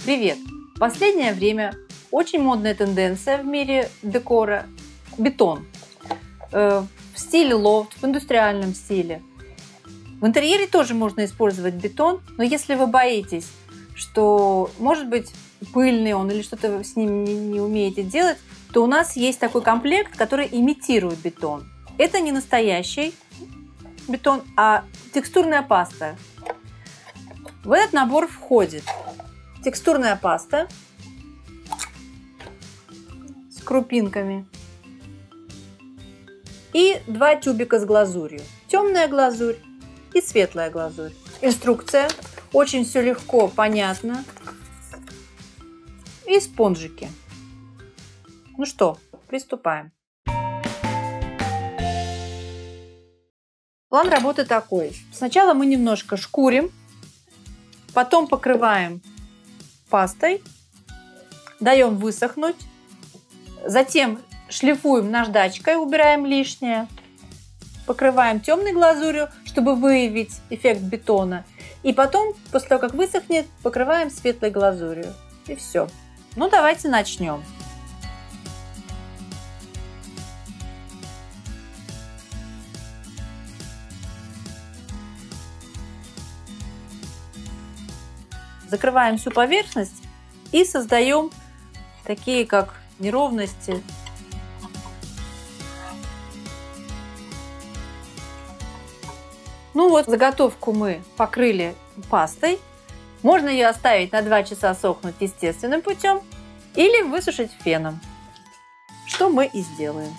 Привет! В последнее время очень модная тенденция в мире декора – бетон. В стиле лофт, в индустриальном стиле. В интерьере тоже можно использовать бетон, но если вы боитесь, что может быть пыльный он или что-то вы с ним не умеете делать, то у нас есть такой комплект, который имитирует бетон. Это не настоящий бетон, а текстурная паста. В этот набор входит текстурная паста с крупинками и 2 тюбика с глазурью. Темная глазурь и светлая глазурь. Инструкция. Очень все легко, понятно. И спонжики. Ну что, приступаем. План работы такой. Сначала мы немножко шкурим, потом покрываем пастой, даем высохнуть, затем шлифуем наждачкой, убираем лишнее, покрываем темной глазурью, чтобы выявить эффект бетона, и потом, после того, как высохнет, покрываем светлой глазурью. И все. Ну, давайте начнем. Закрываем всю поверхность и создаем такие как неровности. Ну вот, заготовку мы покрыли пастой. Можно ее оставить на 2 часа сохнуть естественным путем или высушить феном, что мы и сделаем.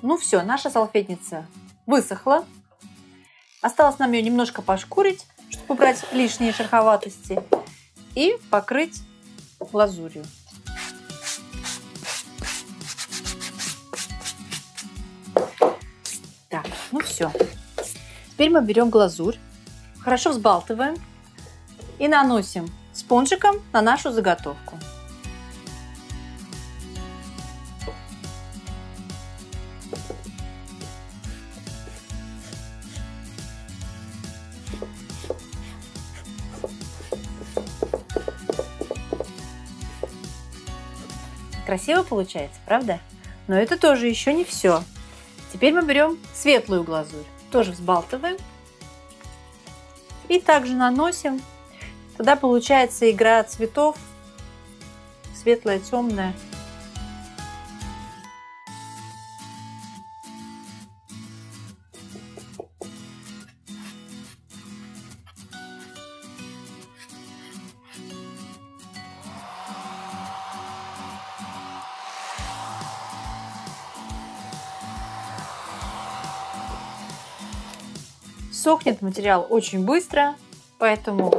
Ну все, наша салфетница высохла. Осталось нам ее немножко пошкурить, чтобы убрать лишние шероховатости, и покрыть глазурью. Так, ну все. Теперь мы берем глазурь, хорошо взбалтываем и наносим спонжиком на нашу заготовку. Красиво получается, правда? Но это тоже еще не все. Теперь мы берем светлую глазурь, тоже взбалтываем и также наносим. Тогда получается игра цветов, светлая, темная. Сохнет материал очень быстро, поэтому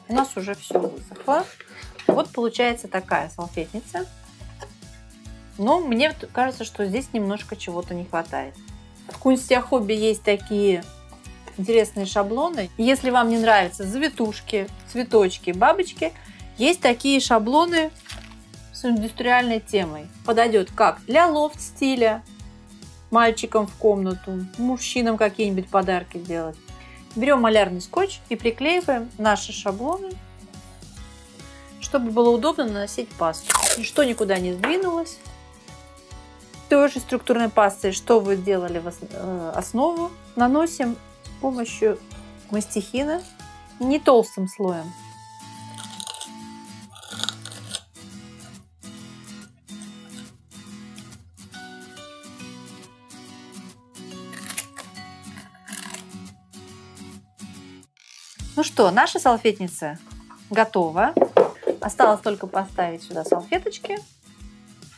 у нас уже все высохло. Вот получается такая салфетница. Но мне кажется, что здесь немножко чего-то не хватает. В Кунсте Хобби есть такие интересные шаблоны. Если вам не нравятся завитушки, цветочки, бабочки, есть такие шаблоны с индустриальной темой. Подойдет как для лофт-стиля, мальчикам в комнату, мужчинам какие-нибудь подарки делать. Берем малярный скотч и приклеиваем наши шаблоны, чтобы было удобно наносить пасту. Ничто никуда не сдвинулось. Той же структурной пастой, что вы делали в основу, наносим с помощью мастихина не толстым слоем. Ну что, наша салфетница готова. Осталось только поставить сюда салфеточки.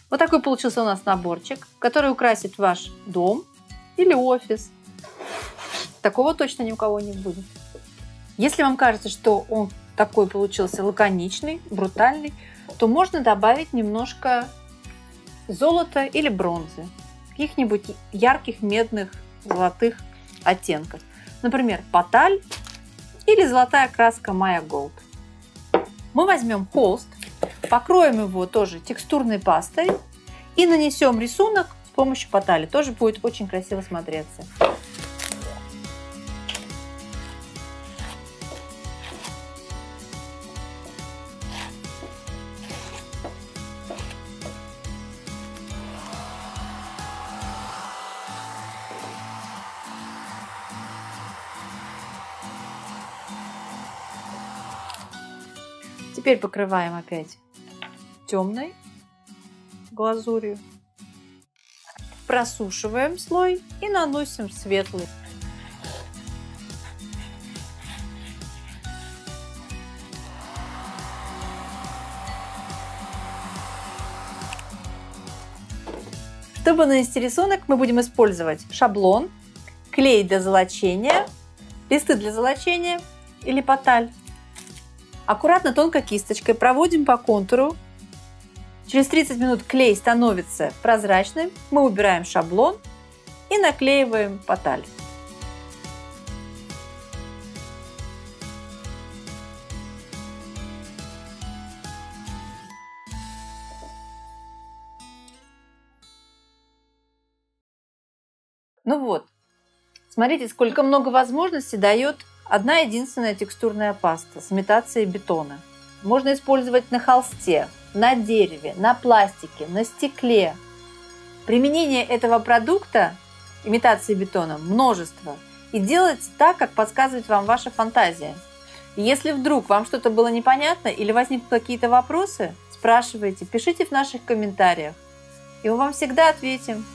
Вот такой получился у нас наборчик, который украсит ваш дом или офис. Такого точно ни у кого не будет. Если вам кажется, что он такой получился лаконичный, брутальный, то можно добавить немножко золота или бронзы. Каких-нибудь ярких медных, золотых оттенков. Например, паталь или золотая краска Maya Gold. Мы возьмем холст, покроем его тоже текстурной пастой и нанесем рисунок с помощью Потали. Тоже будет очень красиво смотреться. Теперь покрываем опять темной глазурью. Просушиваем слой и наносим светлый. Чтобы нанести рисунок, мы будем использовать шаблон, клей для золочения, листы для золочения или поталь. Аккуратно тонкой кисточкой проводим по контуру. Через 30 минут клей становится прозрачным. Мы убираем шаблон и наклеиваем поталь. Ну вот, смотрите, сколько много возможностей дает одна единственная текстурная паста с имитацией бетона. Можно использовать на холсте, на дереве, на пластике, на стекле. Применение этого продукта, имитации бетона, множество. И делайте так, как подсказывает вам ваша фантазия. Если вдруг вам что-то было непонятно или возникли какие-то вопросы, спрашивайте, пишите в наших комментариях. И мы вам всегда ответим.